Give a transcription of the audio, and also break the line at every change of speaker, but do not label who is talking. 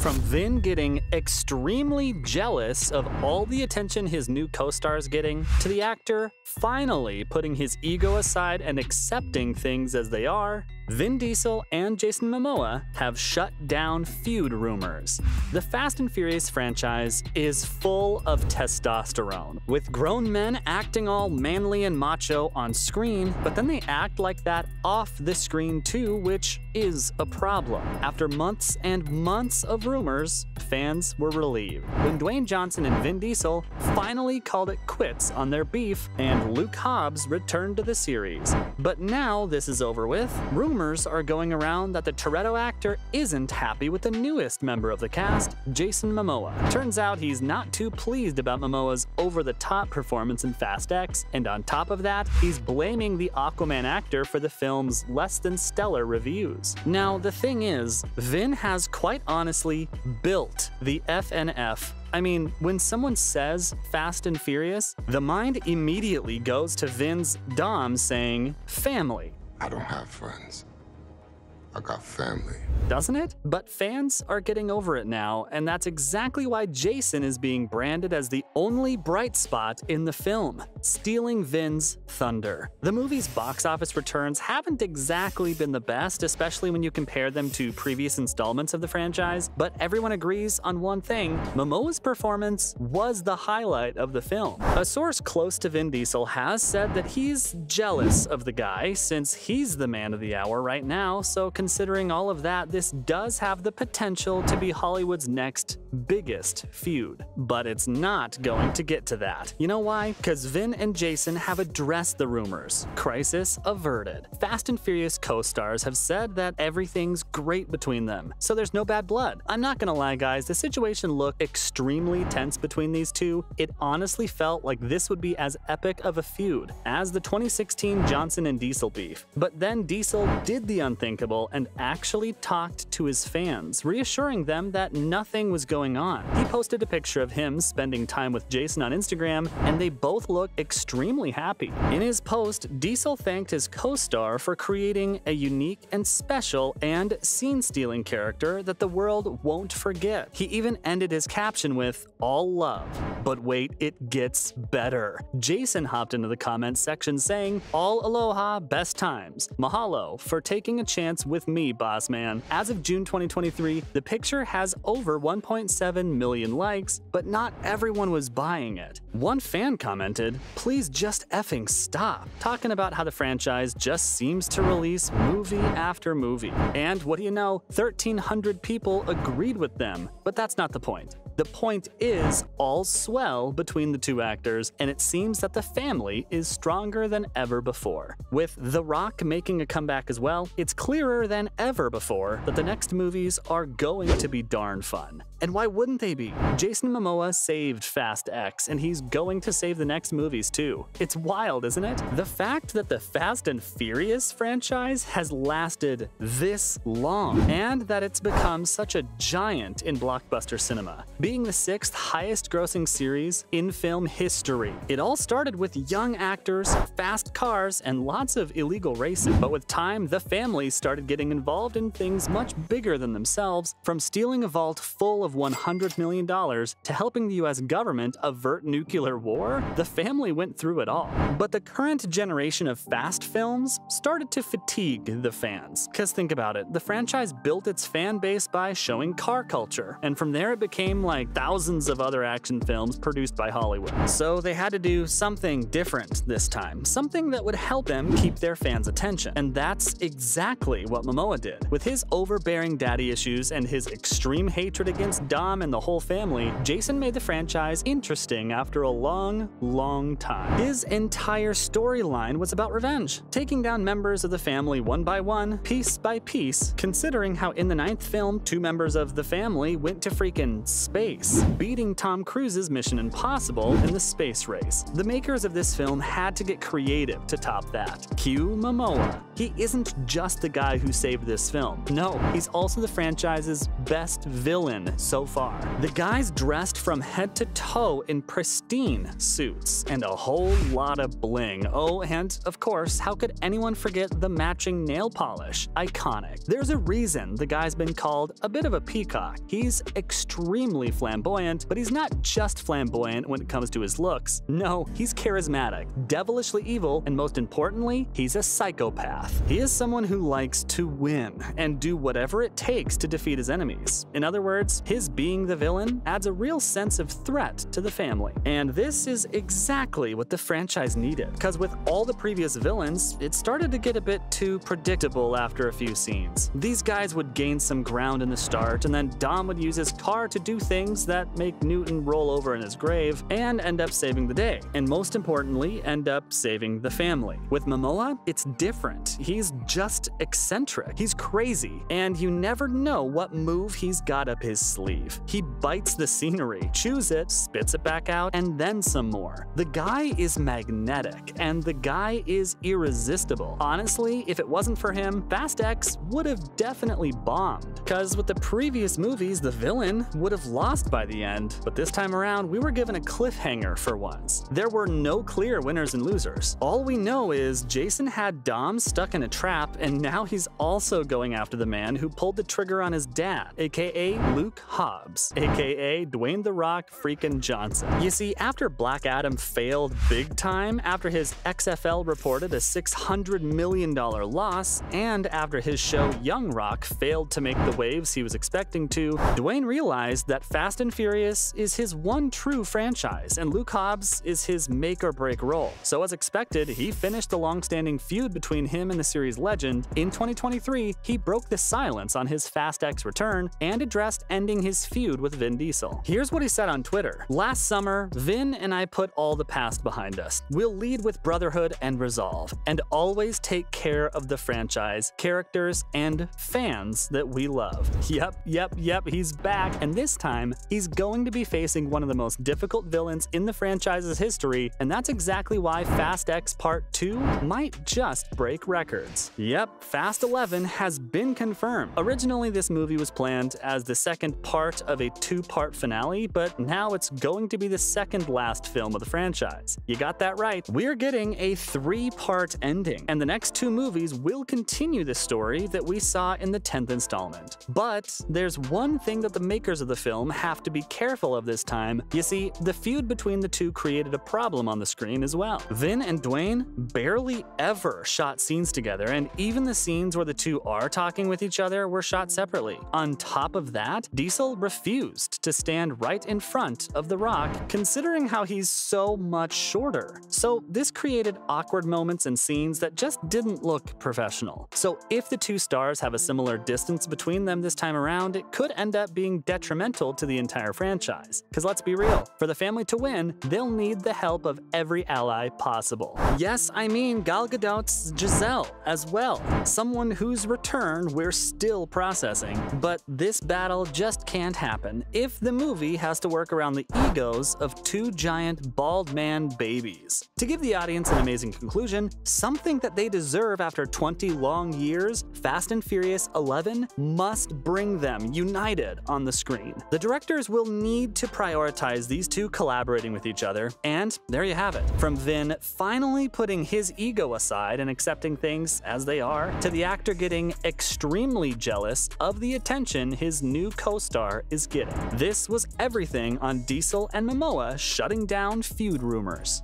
From Vin getting extremely jealous of all the attention his new co-star's getting, to the actor finally putting his ego aside and accepting things as they are, Vin Diesel and Jason Momoa have shut down Feud rumors. The Fast and Furious franchise is full of testosterone, with grown men acting all manly and macho on screen, but then they act like that off the screen too, which is a problem. After months and months of rumors, fans were relieved when Dwayne Johnson and Vin Diesel finally called it quits on their beef and Luke Hobbs returned to the series. But now this is over with, rumors are going around that the Toretto actor isn't happy with the newest member of the cast, Jason Momoa. Turns out he's not too pleased about Momoa's over-the-top performance in Fast X, and on top of that, he's blaming the Aquaman actor for the film's less-than-stellar reviews. Now, the thing is, Vin has quite honestly built the FNF. I mean, when someone says Fast and Furious, the mind immediately goes to Vin's Dom saying, family.
I don't have friends. I got family.
Doesn't it? But fans are getting over it now, and that's exactly why Jason is being branded as the only bright spot in the film, stealing Vin's thunder. The movie's box office returns haven't exactly been the best, especially when you compare them to previous installments of the franchise, but everyone agrees on one thing: Momoa's performance was the highlight of the film. A source close to Vin Diesel has said that he's jealous of the guy since he's the man of the hour right now, so considering all of that, this does have the potential to be Hollywood's next biggest feud. But it's not going to get to that. You know why? Because Vin and Jason have addressed the rumors. Crisis averted. Fast and Furious co-stars have said that everything's great between them, so there's no bad blood. I'm not gonna lie, guys, the situation looked extremely tense between these two. It honestly felt like this would be as epic of a feud as the 2016 Johnson and Diesel beef. But then Diesel did the unthinkable and actually talked to his fans, reassuring them that nothing was going on. He posted a picture of him spending time with Jason on Instagram, and they both look extremely happy. In his post, Diesel thanked his co-star for creating a unique and special and scene-stealing character that the world won't forget. He even ended his caption with, "All love." But wait, it gets better. Jason hopped into the comments section saying, "All aloha, best times. Mahalo for taking a chance with me, boss man." As of June 2023, the picture has over 1.7 million likes, but not everyone was buying it. One fan commented, "Please just effing stop," talking about how the franchise just seems to release movie after movie. And what do you know, 1,300 people agreed with them. But that's not the point. The point is all's swell between the two actors, and it seems that the family is stronger than ever before. With The Rock making a comeback as well, it's clearer than ever before that the next movies are going to be darn fun. And why wouldn't they be? Jason Momoa saved Fast X, and he's going to save the next movies too. It's wild, isn't it? The fact that the Fast and Furious franchise has lasted this long, and that it's become such a giant in blockbuster cinema, being the 6th highest grossing series in film history. It all started with young actors, fast cars, and lots of illegal racing. But with time, the family started getting involved in things much bigger than themselves, from stealing a vault full of $100 million to helping the US government avert nuclear war. The family went through it all. But the current generation of Fast films started to fatigue the fans. Because think about it, the franchise built its fan base by showing car culture, and from there it became like thousands of other action films produced by Hollywood. So they had to do something different this time, something that would help them keep their fans' attention. And that's exactly what Momoa did. With his overbearing daddy issues and his extreme hatred against Dom and the whole family, Jason made the franchise interesting after a long, long time. His entire storyline was about revenge, taking down members of the family one by one, piece by piece, considering how in the 9th film, 2 members of the family went to freaking space, beating Tom Cruise's Mission Impossible in the space race. The makers of this film had to get creative to top that. Cue Momoa. He isn't just the guy who saved this film. No, he's also the franchise's best villain so far. The guy's dressed from head to toe in pristine suits and a whole lot of bling. Oh, and of course, how could anyone forget the matching nail polish? Iconic. There's a reason the guy's been called a bit of a peacock. He's extremely flamboyant, but he's not just flamboyant when it comes to his looks. No, he's charismatic, devilishly evil, and most importantly, he's a psychopath. He is someone who likes to win and do whatever it takes to defeat his enemies. In other words, his being the villain adds a real sense of threat to the family. And this is exactly what the franchise needed, because with all the previous villains, it started to get a bit too predictable after a few scenes. These guys would gain some ground in the start, and then Dom would use his car to do things that make Newton roll over in his grave and end up saving the day. And most importantly, end up saving the family. With Momoa, it's different. He's just eccentric. He's crazy, and you never know what move he's got up his sleeve. He bites the scenery, chews it, spits it back out, and then some more. The guy is magnetic, and the guy is irresistible. Honestly, if it wasn't for him, Fast X would have definitely bombed. Cause with the previous movies, the villain would have lost by the end, but this time around, we were given a cliffhanger for once. There were no clear winners and losers. All we know is Jason had Dom stuck in a trap, and now he's also going after the man who pulled the trigger on his dad, aka Luke Hobbs, aka Dwayne "The Rock" freaking Johnson. You see, after Black Adam failed big time, after his XFL reported a $600 million loss, and after his show Young Rock failed to make the waves he was expecting to, Dwayne realized that Fast and Furious is his one true franchise, and Luke Hobbs is his make-or-break role. So as expected, he finished the long-standing feud between him and the series legend. In 2023, he broke the silence on his Fast X return and addressed ending his feud with Vin Diesel. Here's what he said on Twitter. "Last summer, Vin and I put all the past behind us. We'll lead with brotherhood and resolve, and always take care of the franchise, characters, and fans that we love." Yep, he's back, and this time, he's going to be facing one of the most difficult villains in the franchise's history, and that's exactly why Fast X Part 2 might just break records. Yep, Fast 11 has been confirmed. Originally, this movie was planned as the second part of a two-part finale, but now it's going to be the second last film of the franchise. You got that right. We're getting a three-part ending, and the next two movies will continue the story that we saw in the 10th installment. But there's one thing that the makers of the film have to be careful of this time. You see, the feud between the two created a problem on the screen as well. Vin and Dwayne barely ever shot scenes together, and even the scenes where the two are talking with each other were shot separately. On top of that, Diesel refused to stand right in front of The Rock, considering how he's so much shorter. So this created awkward moments and scenes that just didn't look professional. So if the two stars have a similar distance between them this time around, it could end up being detrimental to the entire franchise. Because let's be real, for the family to win, they'll need the help of every ally possible. Yes, I mean Gal Gadot's Giselle as well, someone whose return we're still processing. But this battle just can't happen if the movie has to work around the egos of two giant bald man babies. To give the audience an amazing conclusion, something that they deserve after 20 long years, Fast and Furious 11 must bring them united on the screen. The directors will need to prioritize these two collaborating with each other, and there you have it. From Vin finally putting his ego aside and accepting things as they are, to the actor getting extremely jealous of the attention his new co-star is getting. This was everything on Diesel and Momoa shutting down feud rumors.